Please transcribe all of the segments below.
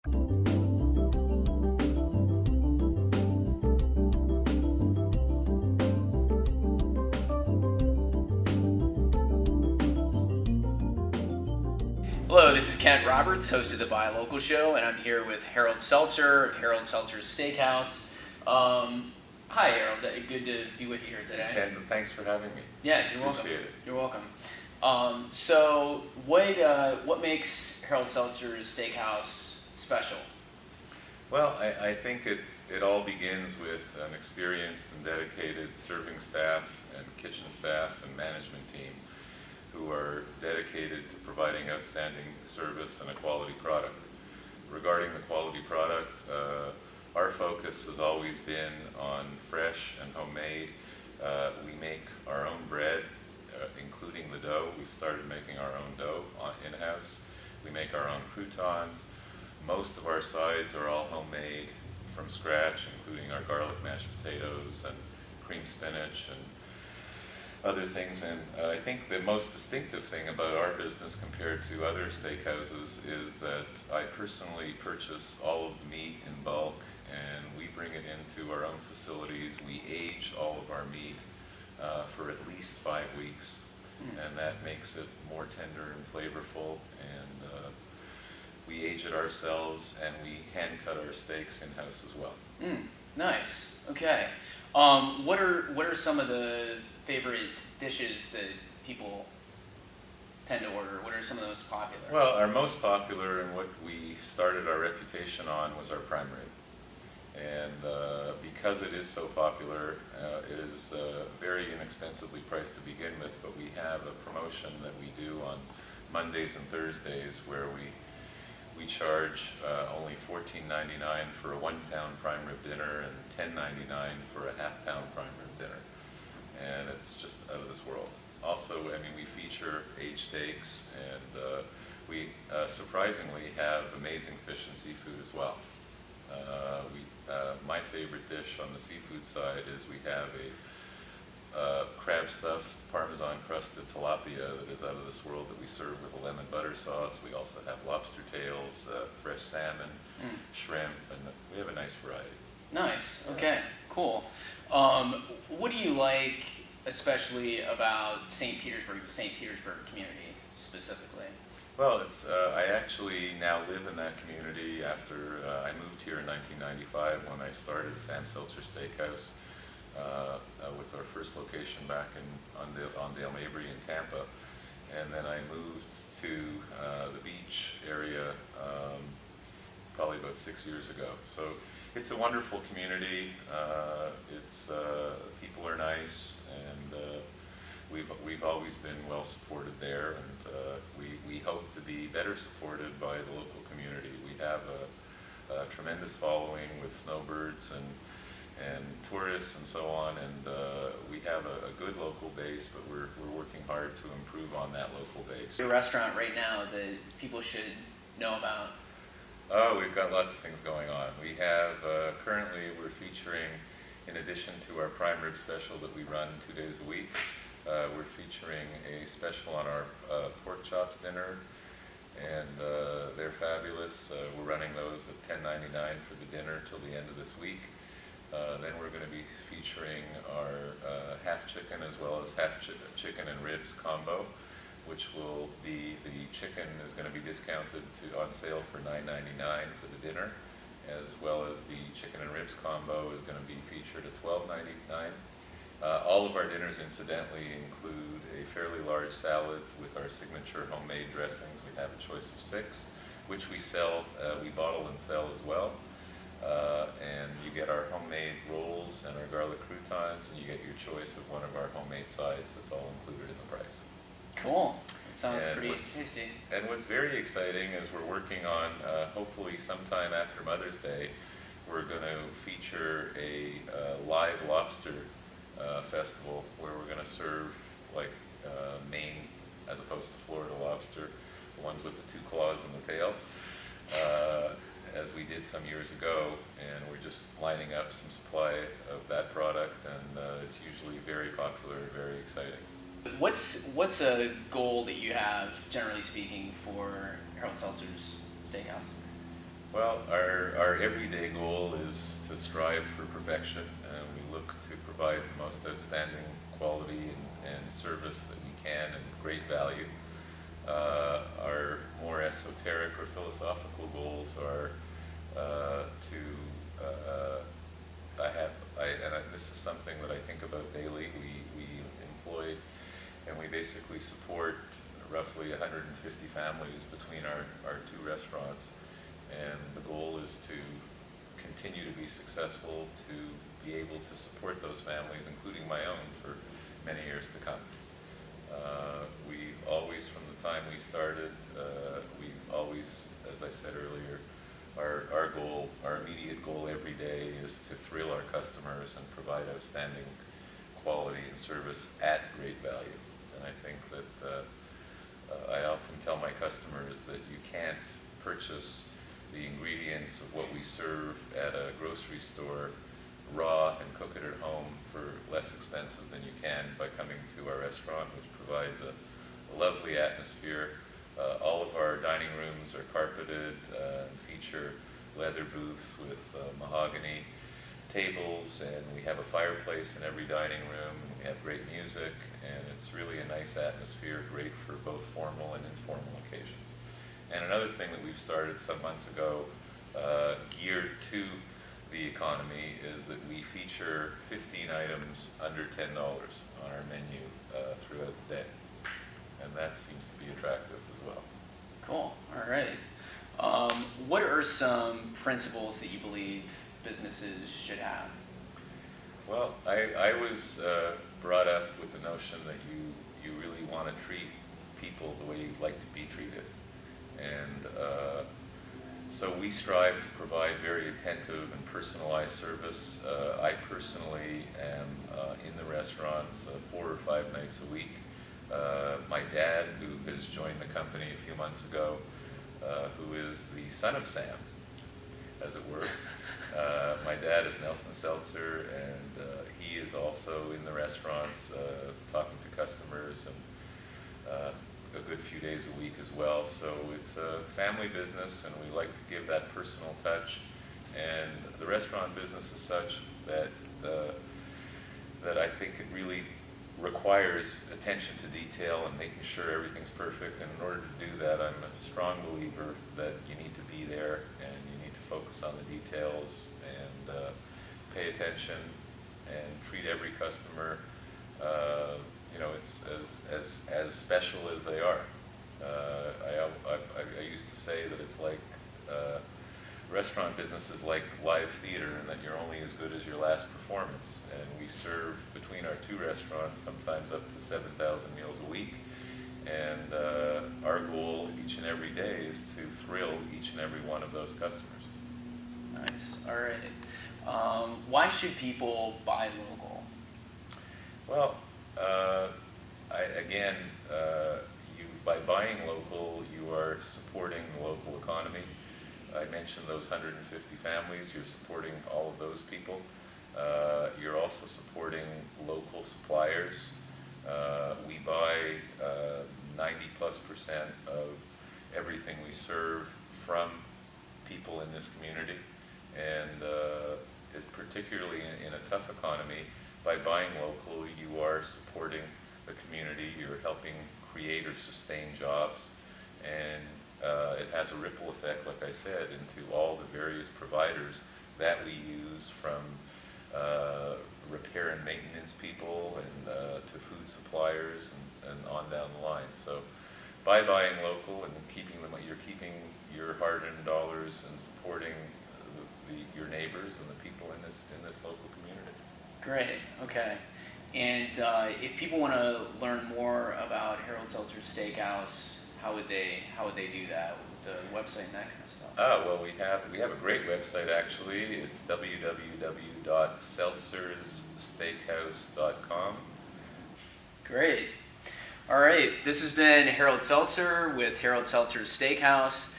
Hello, this is Kent Roberts, host of the Buy Local Show, and I'm here with Harold Seltzer of Harold Seltzer's Steakhouse. Hi, Harold. Good to be with you here today. Ken, thanks for having me. Yeah, you're welcome. Appreciate it. You're welcome. So, what makes Harold Seltzer's Steakhouse special? Well, I think it all begins with an experienced and dedicated serving staff and kitchen staff and management team who are dedicated to providing outstanding service and a quality product. Regarding the quality product, our focus has always been on fresh and homemade. We make our own bread, including the dough. We've started making our own dough in-house. We make our own croutons. Most of our sides are all homemade from scratch, including our garlic mashed potatoes and cream spinach and other things. And I think the most distinctive thing about our business compared to other steakhouses is that I personally purchase all of the meat in bulk, and we bring it into our own facilities. We age all of our meat for at least 5 weeks, and that makes it more tender and flavorful. And we age it ourselves, and we hand cut our steaks in-house as well. Nice. Okay. What are some of the favorite dishes that people tend to order? What are some of the most popular? Well, our most popular and what we started our reputation on was our prime rib. And because it is so popular, it is very inexpensively priced to begin with, but we have a promotion that we do on Mondays and Thursdays where we charge only $14.99 for a 1-pound prime rib dinner and $10.99 for a half-pound prime rib dinner. And it's just out of this world. Also, I mean, we feature aged steaks, and we surprisingly have amazing fish and seafood as well. My favorite dish on the seafood side is we have a crab stuffed Parmesan crusted tilapia that is out of this world that we serve with a lemon butter sauce. We also have lobster tails, fresh salmon, shrimp, and we have a nice variety. Nice. Okay. Cool. What do you like especially about St. Petersburg, the St. Petersburg community specifically? Well, I actually now live in that community after I moved here in 1995 when I started Sam Seltzer Steakhouse with our first location back on Dale Mabry in Tampa. And then I moved to the beach area probably about 6 years ago. So it's a wonderful community. People are nice, and we've always been well supported there, and we hope to be better supported by the local community. We have a tremendous following with snowbirds and tourists and so on, and we have a good local base, but we're working hard to improve on that local base. Your restaurant right now that people should know about? Oh, we've got lots of things going on. We have, currently we're featuring, in addition to our prime rib special that we run 2 days a week, we're featuring a special on our pork chops dinner, and they're fabulous. We're running those at $10.99 for the dinner till the end of this week. Then we're going to be featuring our half chicken as well as half chicken and ribs combo, which will be, the chicken is going to be discounted on sale for $9.99 for the dinner, as well as the chicken and ribs combo is going to be featured at $12.99. All of our dinners, incidentally, include a fairly large salad with our signature homemade dressings. We have a choice of 6, which we sell, we bottle and sell as well. And you get our homemade rolls and our garlic croutons, and you get your choice of one of our homemade sides. That's all included in the price. Cool. It sounds pretty tasty. And what's very exciting is we're working on, hopefully sometime after Mother's Day, we're going to feature a live lobster festival where we're going to serve like Maine as opposed to Florida lobster, the ones with the 2 claws and the tail, as we did some years ago, and we're just lining up some supply of that product, and it's usually very popular, very exciting. What's a goal that you have, generally speaking, for Harold Seltzer's Steakhouse? Well, our everyday goal is to strive for perfection, and we look to provide the most outstanding quality and service that we can and great value. Our more esoteric or philosophical goals are this is something that I think about daily. We employ and we basically support roughly 150 families between our two restaurants. And the goal is to continue to be successful, to be able to support those families, including my own, for many years to come. We've always, from the time we started, we've always, as I said earlier, our goal, our immediate goal every day is to thrill our customers and provide outstanding quality and service at great value. And I think that I often tell my customers that you can't purchase the ingredients of what we serve at a grocery store raw and cook it at home for less expensive than you can by coming to our restaurant, which provides a lovely atmosphere. All of our dining rooms are carpeted and feature leather booths with mahogany tables, and we have a fireplace in every dining room, and we have great music, and it's really a nice atmosphere, great for both formal and informal occasions. And another thing that we've started some months ago, geared to the economy, is that we feature 15 items under $10 on our menu throughout the day. And that seems to be attractive as well. Cool. All right. What are some principles that you believe businesses should have? Well, I was brought up with the notion that you really want to treat people the way you'd like to be treated. And so we strive to provide very attentive and personalized service. I personally am in the restaurants 4 or 5 nights a week. My dad, who has joined the company a few months ago, who is the son of Sam, as it were. My dad is Sam Seltzer, and he is also in the restaurants talking to customers and a good few days a week as well. So it's a family business, and we like to give that personal touch. And the restaurant business is such that that I think it really requires attention to detail and making sure everything's perfect. And in order to do that, I'm a strong believer that you need to be there and you need to focus on the details and pay attention and treat every customer it's as special as they are. I used to say that it's like restaurant business is like live theater, and that you're only as good as your last performance. And we serve between our 2 restaurants sometimes up to 7,000 meals a week. And our goal each and every day is to thrill each and every one of those customers. Nice. All right. Why should people buy local? Well, by buying local, you are supporting the local economy. I mentioned those 150 families. You're supporting all of those people. You're also supporting local suppliers. We buy 90+% of everything we serve from people in this community, and is particularly in a tough economy. By buying local, you are supporting the community. You're helping create or sustain jobs, and it has a ripple effect, like I said, into all the various providers that we use, from repair and maintenance people and to food suppliers and on down the line. So by buying local and keeping them, you're keeping your hard-earned dollars and supporting your neighbors and the people in this local community. Great. Okay. And if people want to learn more about Harold Seltzer Steakhouse, how would they do that? The website and that kind of stuff. Well, we have a great website actually. It's www.seltzerssteakhouse.com. Great. All right. This has been Harold Seltzer with Harold Seltzer Steakhouse,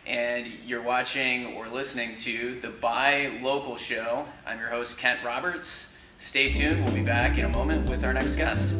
and you're watching or listening to the Buy Local Show. I'm your host, Kent Roberts. Stay tuned. We'll be back in a moment with our next guest.